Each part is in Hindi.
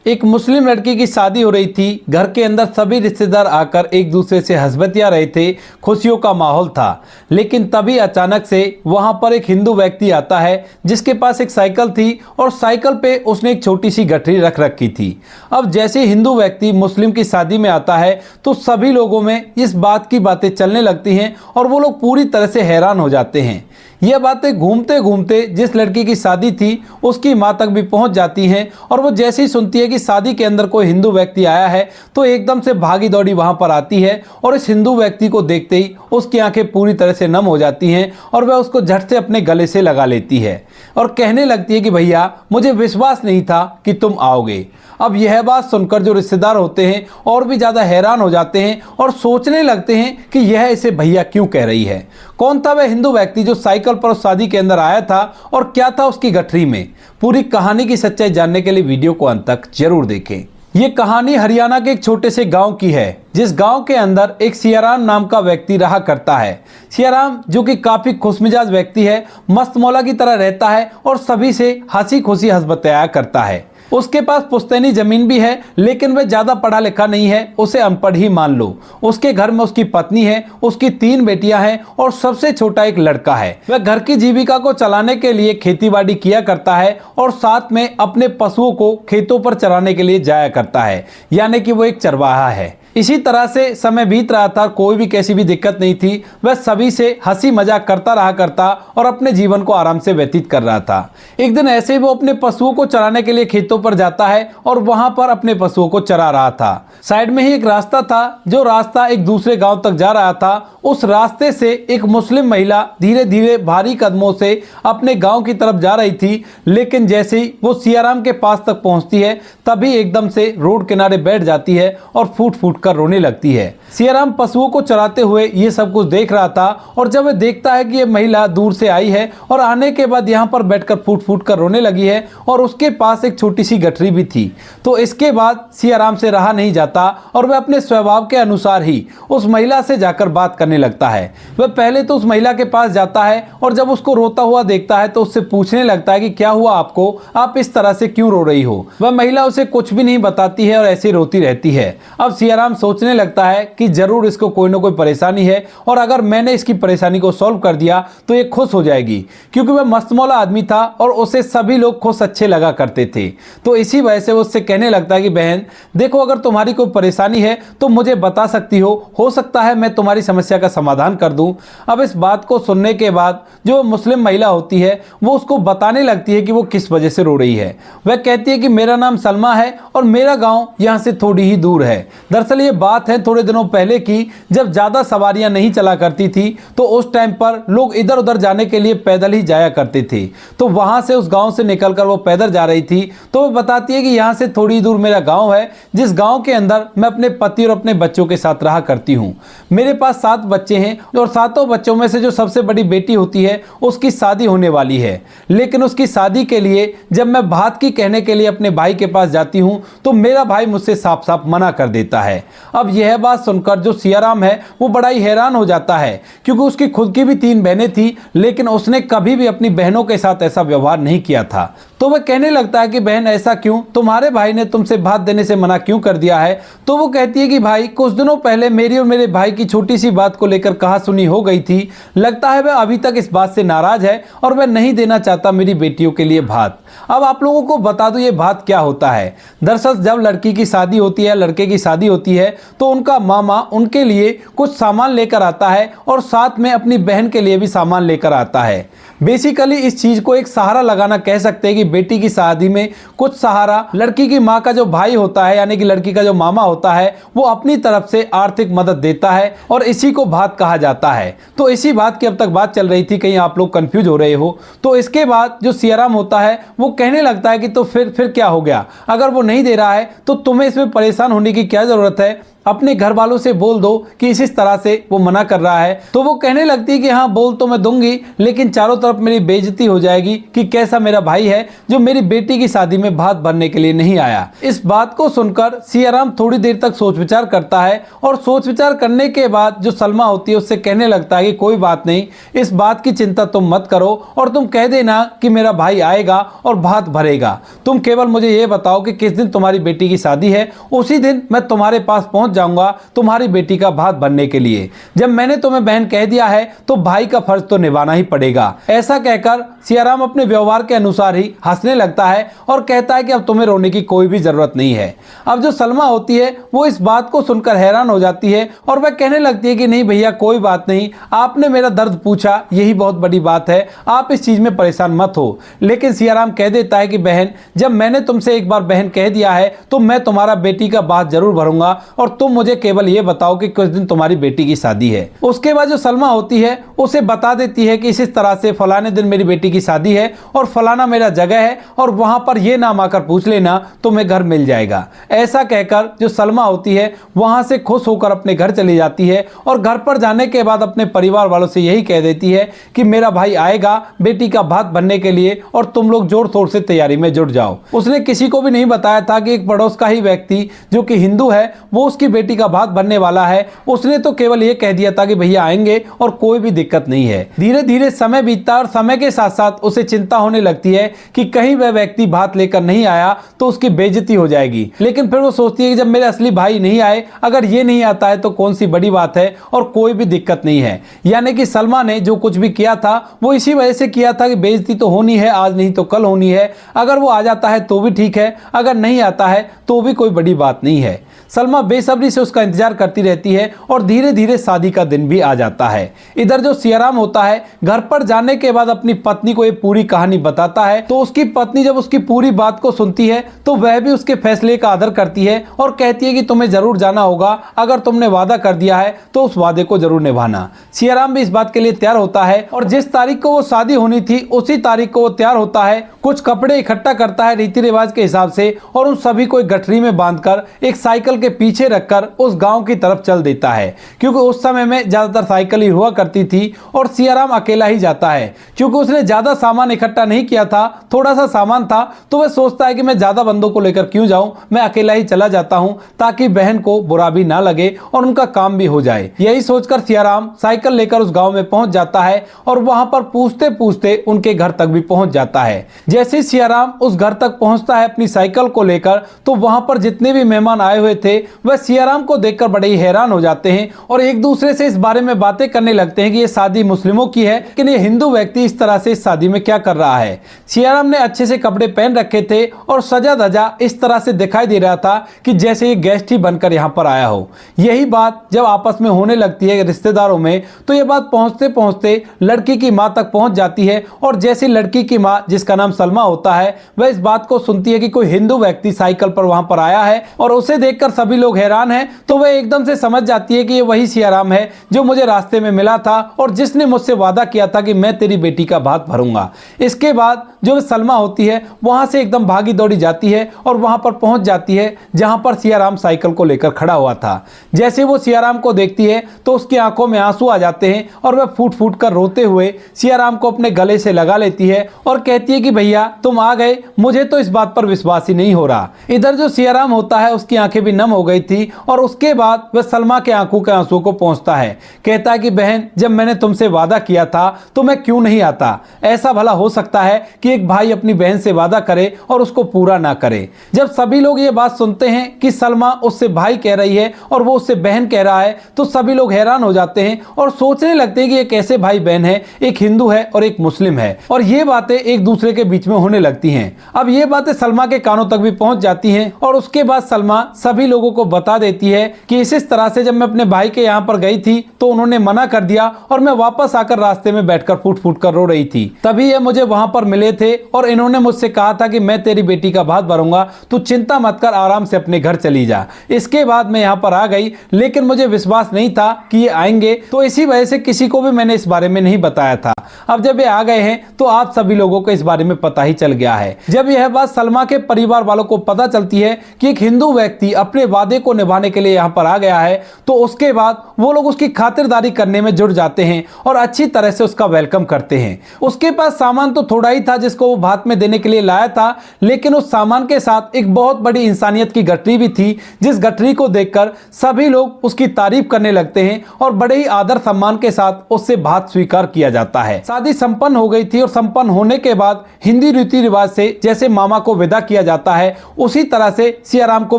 एक मुस्लिम लड़की की शादी हो रही थी। घर के अंदर सभी रिश्तेदार आकर एक दूसरे से हंस-बतिया रहे थे, खुशियों का माहौल था। लेकिन तभी अचानक से वहां पर एक हिंदू व्यक्ति आता है जिसके पास एक साइकिल थी और साइकिल पे उसने एक छोटी सी गठरी रख रखी थी। अब जैसे हिंदू व्यक्ति मुस्लिम की शादी में आता है तो सभी लोगों में इस बात की बातें चलने लगती हैं और वो लोग पूरी तरह से हैरान हो जाते हैं। यह बातें घूमते घूमते जिस लड़की की शादी थी उसकी मां तक भी पहुंच जाती हैं और वो जैसे ही सुनती है कि शादी के अंदर कोई हिंदू व्यक्ति आया है तो एकदम से भागी दौड़ी वहां पर आती है और इस हिंदू व्यक्ति को देखते ही उसकी आंखें पूरी तरह से नम हो जाती हैं और वह उसको झट से अपने गले से लगा लेती है और कहने लगती है कि भैया, मुझे विश्वास नहीं था कि तुम आओगे। अब यह बात सुनकर जो रिश्तेदार होते हैं और भी ज़्यादा हैरान हो जाते हैं और सोचने लगते हैं कि यह इसे भैया क्यों कह रही है। कौन था वह हिंदू व्यक्ति जो साइकिल पर उस शादी के अंदर आया था और क्या था उसकी गठरी में? पूरी कहानी की सच्चाई जानने के लिए वीडियो को अंत तक जरूर देखें। ये कहानी हरियाणा के एक छोटे से गांव की है जिस गांव के अंदर एक सियाराम नाम का व्यक्ति रहा करता है। सियाराम जो कि काफी खुशमिजाज व्यक्ति है, मस्त मौला की तरह रहता है और सभी से हंसी खुशी हंस बतियाया करता है। उसके पास पुश्तैनी जमीन भी है लेकिन वह ज्यादा पढ़ा लिखा नहीं है, उसे अनपढ़ ही मान लो। उसके घर में उसकी पत्नी है, उसकी 3 बेटियां हैं और सबसे छोटा एक लड़का है। वह घर की जीविका को चलाने के लिए खेतीबाड़ी किया करता है और साथ में अपने पशुओं को खेतों पर चराने के लिए जाया करता है, यानी कि वो एक चरवाहा है। इसी तरह से समय बीत रहा था, कोई भी कैसी भी दिक्कत नहीं थी। वह सभी से हंसी मजाक करता रहा करता और अपने जीवन को आराम से व्यतीत कर रहा था। एक दिन ऐसे ही वो अपने पशुओं को चराने के लिए खेतों पर जाता है और वहां पर अपने पशुओं को चरा रहा था। साइड में ही एक रास्ता था, जो रास्ता एक दूसरे गांव तक जा रहा था। उस रास्ते से एक मुस्लिम महिला धीरे धीरे भारी कदमों से अपने गांव की तरफ जा रही थी, लेकिन जैसे ही वो सियाराम के पास तक पहुंचती है तभी एकदम से रोड किनारे बैठ जाती है और फूट फूट कर रोने लगती है। सियाराम पशुओं को चराते हुए ये सब कुछ देख रहा था और जब वह देखता है कि ये महिला दूर से आई है और आने के बाद यहाँ पर बैठकर फूट फूट कर रोने लगी है और उसके पास एक छोटी सी गठरी भी थी, तो इसके बाद सियाराम से रहा नहीं जाता और वह अपने स्वभाव के अनुसार ही उस महिला से जाकर बात करने लगता है। वह पहले तो उस महिला के पास जाता है और जब उसको रोता हुआ देखता है तो उससे पूछने लगता है कि क्या हुआ आपको, आप इस तरह से क्यों रो रही हो। वह महिला उसे कुछ भी नहीं बताती है और ऐसे रोती रहती है। अब सियाराम सोचने लगता है कि जरूर इसको कोई ना कोई परेशानी है और अगर मैंने इसकी परेशानी को सॉल्व कर दिया तो ये खुश हो जाएगी, क्योंकि वह मस्तमौला आदमी था और उसे सभी लोग खुश अच्छे लगा करते थे। तो इसी वजह से वो उससे कहने लगता है कि बहन देखो, अगर तुम्हारी कोई परेशानी है तो मुझे बता सकती हो सकता है मैं तुम्हारी समस्या का समाधान कर दूं। अब इस बात को सुनने के बाद जो मुस्लिम महिला होती है वो उसको बताने लगती है कि वो किस वजह से रो रही है। वह कहती है कि मेरा नाम सलमा है और मेरा गाँव यहाँ से थोड़ी ही दूर है। दरअसल ये बात है थोड़े दिनों पहले की, जब ज्यादा सवारियां नहीं चला करती थी तो उस टाइम पर लोग इधर उधर जाने के लिए पैदल ही जाया करते थे। तो वहां से उस गांव से निकलकर वो पैदल जा रही थी। तो वो बताती है कि यहाँ से थोड़ी दूर मेरा गांव है, जिस गांव के अंदर मैं अपने पति और अपने बच्चों के साथ रहा करती हूँ। मेरे पास 7 बच्चे हैं और 7 बच्चों में से जो सबसे बड़ी बेटी होती है उसकी शादी होने वाली है, लेकिन उसकी शादी के लिए जब मैं बात की कहने के लिए अपने भाई के पास जाती हूँ तो मेरा भाई मुझसे साफ साफ मना कर देता है। अब यह बात सुनकर जो सियाराम है वो बड़ा ही हैरान हो जाता है, क्योंकि उसकी खुद की भी 3 बहनें थी लेकिन उसने कभी भी अपनी बहनों के साथ ऐसा व्यवहार नहीं किया था। तो वह कहने लगता है कि बहन ऐसा क्यों, तुम्हारे भाई ने तुमसे भात देने से मना क्यों कर दिया है। तो वो कहती है कि भाई, कुछ दिनों पहले मेरी और मेरे भाई की छोटी सी बात को लेकर कहा सुनी हो गई थी। लगता है वह अभी तक इस बात से नाराज है और वह नहीं देना चाहता मेरी बेटियों के लिए भात। अब आप लोगों को बता दूं ये भात क्या होता है। दरअसल जब लड़की की शादी होती है, लड़के की शादी होती है, तो उनका मामा उनके लिए कुछ सामान लेकर आता है और साथ में अपनी बहन के लिए भी सामान लेकर आता है। बेसिकली इस चीज को एक सहारा लगाना कह सकते हैं कि बेटी की शादी में कुछ सहारा लड़की की माँ का जो भाई होता है, यानी कि लड़की का जो मामा होता है, वो अपनी तरफ से आर्थिक मदद देता है और इसी को भात कहा जाता है। तो इसी बात की अब तक बात चल रही थी, कहीं आप लोग कंफ्यूज हो रहे हो। तो इसके बाद जो सियाराम होता है वो कहने लगता है कि तो फिर क्या हो गया, अगर वो नहीं दे रहा है तो तुम्हें इसमें परेशान होने की क्या जरूरत है। अपने घर वालों से बोल दो कि इस तरह से वो मना कर रहा है। तो वो कहने लगती है कि हाँ बोल तो मैं दूंगी, लेकिन चारों तरफ मेरी बेइज्जती हो जाएगी कि कैसा मेरा भाई है जो मेरी बेटी की शादी में भात भरने के लिए नहीं आया। इस बात को सुनकर सियाराम थोड़ी देर तक सोच विचार करता है और सोच विचार करने के बाद जो सलमा होती है उससे कहने लगता है कि कोई बात नहीं, इस बात की चिंता तुम मत करो और तुम कह देना कि मेरा भाई आएगा और भात भरेगा। तुम केवल मुझे ये बताओ कि किस दिन तुम्हारी बेटी की शादी है, उसी दिन मैं तुम्हारे पास पहुंच जाऊंगा तुम्हारी बेटी का भात भरने के लिए। जब मैंने तुम्हें बहन कह दिया है तो भाई का फर्ज तो निभाना ही पड़ेगा। ऐसा कहकर सियाराम अपने व्यवहार के अनुसार ही हंसने लगता है और कहता है कि अब तुम्हें रोने की कोई भी जरूरत नहीं है। अब जो सलमा होती है वो इस बात को सुनकर हैरान हो जाती है और वह कहने लगती है कि नहीं भैया कोई बात नहीं, आपने मेरा दर्द पूछा यही बहुत बड़ी बात है, आप इस चीज में परेशान मत हो। लेकिन सियाराम कह देता है कि बहन जब मैंने तुमसे एक बार बहन कह दिया है तो मैं तुम्हारा बेटी का भात जरूर भरूंगा और तुम मुझे केवल ये बताओ कि किस दिन तुम्हारी बेटी की शादी है। उसके बाद जो सलमा होती है उसे बता देती है कि इस तरह से फलाने दिन मेरी बेटी की शादी है और फलाना मेरा जगह है और वहां पर ये नाम आकर पूछ लेना, तुम्हें घर मिल जाएगा। ऐसा कहकर जो सलमा होती है वहां से खुश होकर अपने घर चली जाती है और घर पर जाने के बाद अपने परिवार वालों से यही कह देती है कि मेरा भाई आएगा बेटी का भात बनने के लिए और तुम लोग जोर शोर से तैयारी में जुट जाओ। उसने किसी को भी नहीं बताया था कि एक पड़ोस का ही व्यक्ति जो कि हिंदू है वो उसकी बेटी का भात बनने वाला है। उसने तो केवल ये कह दिया था कि भैया आएंगे और कोई भी दिक्कत नहीं है। धीरे धीरे समय बीतता और समय के साथ साथ उसे चिंता होने लगती है कि कहीं वह व्यक्ति भात लेकर नहीं आया तो उसकी बेइज्जती हो जाएगी। लेकिन फिर वो सोचती है कि जब मेरे असली भाई नहीं आए, अगर ये नहीं आता है तो कौन सी बड़ी बात है और कोई भी दिक्कत नहीं है। यानी कि सलमा ने जो कुछ भी किया था वो इसी वजह से किया था कि बेइज्जती तो होनी है, आज नहीं तो कल होनी है। अगर वो आ जाता है तो भी ठीक है, अगर नहीं आता है तो भी कोई बड़ी बात नहीं है। सलमा बेसब्री से उसका इंतजार करती रहती है और धीरे धीरे शादी का दिन भी आ जाता है। इधर जो सियाराम होता है घर पर जाने के बाद अपनी पत्नी को ये पूरी कहानी बताता है तो उसकी पत्नी जब उसकी पूरी बात को सुनती है तो वह भी उसके फैसले का आदर करती है और कहती है कि तुम्हें जरूर जाना होगा, अगर तुमने वादा कर दिया है तो उस वादे को जरूर निभाना। सियाराम भी इस बात के लिए तैयार होता है और जिस तारीख को वो शादी होनी थी उसी तारीख को वो तैयार होता है, कुछ कपड़े इकट्ठा करता है रीति रिवाज के हिसाब से और उन सभी को एक गठरी में बांधकर एक साइकिल के पीछे रखकर उस गांव की तरफ चल देता है। क्योंकि उस समय में ज्यादातर साइकिल ही हुआ करती थी और सियाराम अकेला ही जाता है। क्योंकि उसने ज्यादा सामान इकट्ठा नहीं किया था, थोड़ा सा सामान था, तो वह सोचता है कि मैं ज्यादा बंदों को लेकर क्यों जाऊं, मैं अकेला ही चला जाता हूं ताकि बहन को बुरा भी ना लगे और उनका काम भी हो जाए। यही सोचकर सियाराम साइकिल लेकर उस गांव में पहुंच जाता है और वहां पर पूछते पूछते उनके घर तक भी पहुंच जाता है। जैसे सियाराम उस घर तक पहुंचता है अपनी साइकिल को लेकर तो वहां पर जितने भी मेहमान आए हुए थे वह सियाराम को देखकर बड़े ही हैरान हो जाते हैं और एक दूसरे से इस बारे में बातें करने लगते हैं कि ये शादी मुस्लिमों की है, लेकिन ये हिंदू व्यक्ति इस तरह से इस शादी में क्या कर रहा है। सियाराम ने अच्छे से कपड़े पहन रखे थे और सजा धजा इस तरह से दिखाई दे रहा था कि जैसे ये गेस्ट ही बनकर यहाँ पर आया हो। यही बात जब आपस में होने लगती है रिश्तेदारों में तो ये बात पहुंचते पहुंचते लड़की की माँ तक पहुंच जाती है और जैसे लड़की की माँ जिसका नाम सलमा होता है वह इस बात को सुनती है कि कोई हिंदू व्यक्ति साइकिल पर वहां पर आया है और उसे देखकर सभी लोग हैरान हैं, तो वह एकदम से समझ जाती है कि ये वही सियाराम है जो मुझे रास्ते में मिला था और जिसने मुझसे वादा किया था कि मैं तेरी बेटी का भात भरूंगा। इसके बाद जो सलमा होती है वहां से एकदम भागी दौड़ी जाती है और वहां पर पहुंच जाती है जहां पर सियाराम साइकिल को लेकर खड़ा हुआ था। जैसे वो सियाराम को देखती है तो उसकी आंखों में आंसू आ जाते हैं और वह फूट फूट कर रोते हुए सियाराम को अपने गले से लगा लेती है और कहती है कि भैया तुम आ गए, मुझे तो इस बात पर विश्वास ही नहीं हो रहा। इधर जो सियाराम होता है उसकी आंखें भी नम हो गई थी और उसके बाद वह सलमा के आंखों के आंसू को पहुंचता है। कहता है कि बहन जब मैंने तुमसे वादा किया था तो मैं क्यों नहीं आता। ऐसा भला हो सकता है कि एक भाई अपनी बहन से वादा करे और उसको पूरा ना करे। जब सभी लोग ये बात सुनते हैं कि सलमा उससे भाई कह रही है और वो उससे बहन कह रहा है तो सभी लोग हैरान हो जाते हैं और सोचने लगते हैं कि ये कैसे भाई बहन है, एक हिंदू है और एक मुस्लिम है, और ये बातें एक दूसरे के बीच में होने लगती हैं। अब ये बातें सलमा के कानों तक भी पहुंच जाती हैं और उसके बाद सलमा सभी लोगों को बता देती है कि इस तरह से जब मैं अपने भाई के यहाँ पर गई थी तो उन्होंने मना कर दिया और मैं वापस आकर रास्ते में बैठकर फूट फूट कर रो रही थी, तभी ये मुझे वहां पर मिले थे और इन्होंने मुझसे कहा था कि मैं तेरी बेटी का भात भरूंगा, तू चिंता मत कर, आराम से अपने घर चली जा। इसके बाद मैं यहाँ पर आ गई, लेकिन मुझे विश्वास नहीं था कि ये आएंगे, तो इसी वजह से किसी को भी मैंने इस बारे में नहीं बताया था। अब जब ये आ गए हैं तो आप सभी लोगों को इस बारे में पता ही चल गया है। जब यह बात सलमा के परिवार वालों को पता चलती है कि एक हिंदू व्यक्ति अपने अपने वादे को निभाने के लिए यहाँ पर आ गया है, तो उसके बाद वो लोग उसकी खातिरदारी करने में जुट जाते हैं और अच्छी तरह से उसका वेलकम करते हैं। उसके पास सामान तो थोड़ा ही था जिसको वो भात में देने के लिए लाया था, लेकिन उस सामान के साथ एक बहुत बड़ी इंसानियत की गठरी भी थी, जिस गठरी को देखकर सभी लोग उसकी तारीफ करने लगते हैं और बड़े ही आदर सम्मान के साथ उससे भात स्वीकार किया जाता है। शादी संपन्न हो गई थी और संपन्न होने के बाद हिंदी रीति रिवाज से जैसे मामा को विदा किया जाता है, उसी तरह से सियाराम को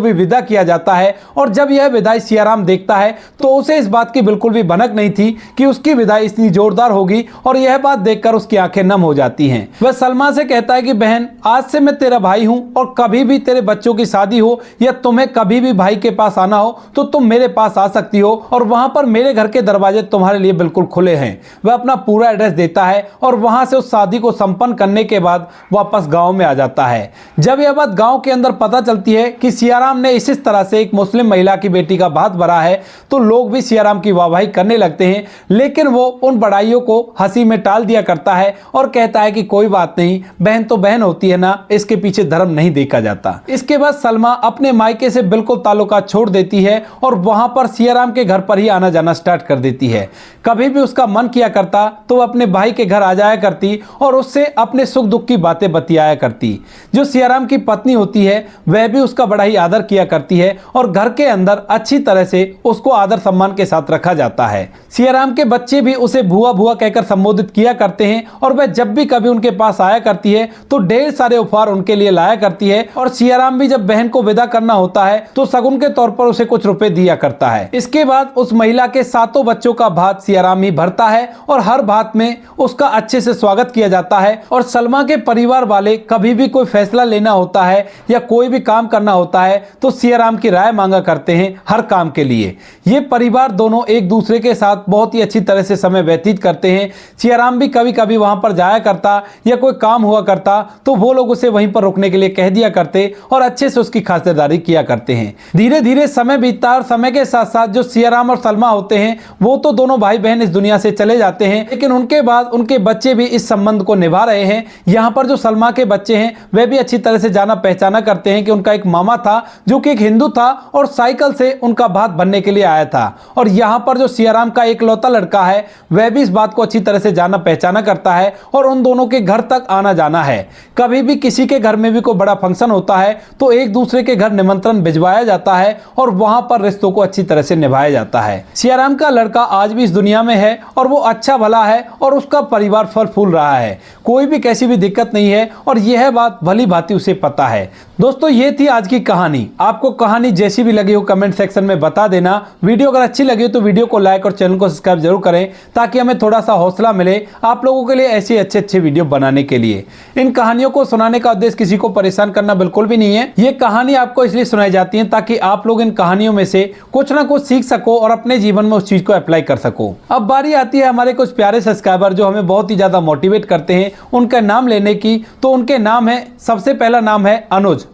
भी विदा किया जाता है। और जब यह विदाई सियाराम देखता है तो उसे इस बात की बिल्कुल भी भनक नहीं थी कि उसकी विदाई इतनी जोरदार होगी, और यह बात देखकर उसकी आंखें नम हो जाती हैं। वह सलमा से कहता है कि बहन, आज से मैं तेरा भाई हूं और कभी भी तेरे बच्चों की शादी हो या तुम्हें कभी भी भाई के पास आना हो तो तुम मेरे पास आ सकती हो, और वहां पर मेरे घर के दरवाजे तुम्हारे लिए बिल्कुल खुले हैं। वह अपना पूरा एड्रेस देता है और वहां से उस शादी को संपन्न करने के बाद वापस गांव में आ जाता है। जब यह बात गांव के अंदर पता चलती है कि सियाराम ने इस तरह से एक मुस्लिम महिला की बेटी का भात भरा है, तो लोग भी सियाराम की वाहवाही करने लगते हैं, लेकिन वो उन बड़ाइयों को हंसी में टाल दिया करता है और कहता है कि कोई बात नहीं, बहन तो बहन होती है ना, इसके पीछे धर्म नहीं देखा जाता। इसके बाद सलमा अपने मायके से बिल्कुल ताल्लुकात छोड़ देती है और वहां पर सियाराम के घर पर ही आना जाना स्टार्ट कर देती है। कभी भी उसका मन किया करता तो अपने भाई के घर आ जाया करती और उससे अपने सुख दुख की बातें बतियाया करती। जो सियाराम की पत्नी होती है वह भी उसका बड़ा ही आदर किया करती है और घर के अंदर अच्छी तरह से उसको आदर सम्मान के साथ रखा जाता है। सियाराम के बच्चे भी उसे भुआ भुआ कहकर संबोधित किया करते हैं और वह जब भी कभी उनके पास आया करती है तो ढेर सारे उपहार उनके लिए लाया करती है, और सियाराम भी जब बहन को विदा करना होता है तो सगुन के तौर पर उसे कुछ रुपए दिया करता है। इसके बाद उस महिला के 7 बच्चों का भात सियाराम ही भरता है और हर भात में उसका अच्छे से स्वागत किया जाता है। और सलमा के परिवार वाले कभी भी कोई फैसला लेना होता है या कोई भी काम करना होता है तो सियाराम की राय मांगा करते हैं हर काम के लिए। ये परिवार दोनों एक दूसरे के साथ बहुत ही अच्छी तरह से समय व्यतीत करते हैं। सियाराम भी कभी कभी वहां पर जाया करता या कोई काम हुआ करता तो वो लोग उसे वहीं पर रुकने के लिए कह दिया करते और अच्छे से उसकी खातिरदारी किया करते हैं। धीरे धीरे समय बीतता और समय के साथ साथ जो सियाराम और सलमा होते हैं वो तो दोनों भाई बहन इस दुनिया से चले जाते हैं, लेकिन उनके बाद उनके बच्चे भी इस संबंध को निभा रहे हैं। यहाँ पर जो सलमा के बच्चे हैं वे भी अच्छी तरह से जाना पहचाना करते हैं कि उनका एक मामा था जो कि एक हिंदू था और साइकिल से उनका भात भरने के लिए आया था। और यहाँ पर जो सियाराम का एकलौता लड़का है वह भी इस बात को अच्छी तरह से जाना पहचाना करता है और उन दोनों के घर तक आना जाना है। कभी भी किसी के घर में भी कोई बड़ा फंक्शन होता है तो एक दूसरे के घर निमंत्रण भिजवाया जाता है और वहां पर रिश्तों को अच्छी तरह से निभाया जाता है। सियाराम का लड़का आज भी इस दुनिया में है और वो अच्छा भला है और उसका परिवार फल फूल रहा है, कोई भी कैसी भी दिक्कत नहीं है और यह बात भली भांति उसे पता है। दोस्तों, ये थी आज की कहानी। आपको कहानी जैसी भी लगी हो कमेंट सेक्शन में बता देना। वीडियो अगर अच्छी लगी तो वीडियो को लाइक और चैनल को सब्सक्राइब जरूर करें ताकि हमें थोड़ा सा हौसला मिले आप लोगों के लिए ऐसे अच्छे वीडियो बनाने के लिए। इन कहानियों को सुनाने का उद्देश्य किसी को परेशान करना बिल्कुल भी नहीं है। ये कहानी आपको इसलिए सुनाई जाती है ताकि आप लोग इन कहानियों में से कुछ ना कुछ सीख सको और अपने जीवन में उस चीज को अप्लाई कर सको। अब बारी आती है हमारे कुछ प्यारे सब्सक्राइबर जो हमें बहुत ही ज्यादा मोटिवेट करते हैं उनका नाम लेने की। तो उनके नाम है, सबसे पहला नाम है अनुज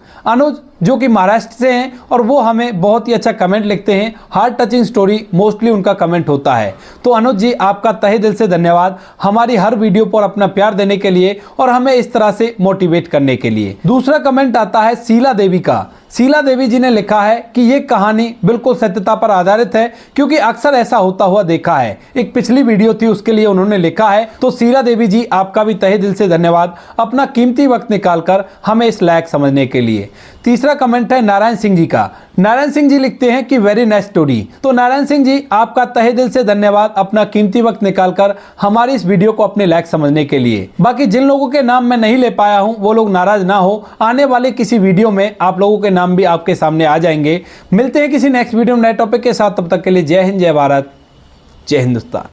जो कि महाराष्ट्र से हैं और वो हमें बहुत ही अच्छा कमेंट लिखते हैं। हार्ट टचिंग स्टोरी मोस्टली उनका कमेंट होता है। तो अनुज जी, आपका तहे दिल से धन्यवाद हमारी हर वीडियो पर अपना प्यार देने के लिए और हमें इस तरह से मोटिवेट करने के लिए। दूसरा कमेंट आता है शीला देवी का। शीला देवी जी ने लिखा है कि ये कहानी बिल्कुल सत्यता पर आधारित है क्योंकि अक्सर ऐसा होता हुआ देखा है। एक पिछली वीडियो थी उसके लिए उन्होंने लिखा है। तो शीला देवी जी, आपका भी तहे दिल से धन्यवाद अपना कीमती वक्त निकालकर हमें इस लायक समझने के लिए। तीसरा कमेंट है नारायण सिंह जी का। नारायण सिंह जी लिखते हैं कि वेरी नाइस स्टोरी। तो नारायण सिंह जी, आपका तहे दिल से धन्यवाद अपना कीमती वक्त निकालकर हमारी इस वीडियो को अपने लायक समझने के लिए। बाकी जिन लोगों के नाम मैं नहीं ले पाया हूं वो लोग नाराज ना हो, आने वाले किसी वीडियो में आप लोगों के नाम भी आपके सामने आ जाएंगे। मिलते हैं किसी नेक्स्ट वीडियो में नए टॉपिक के साथ, तब तक के लिए जय हिंद, जय भारत, जय हिंदुस्तान।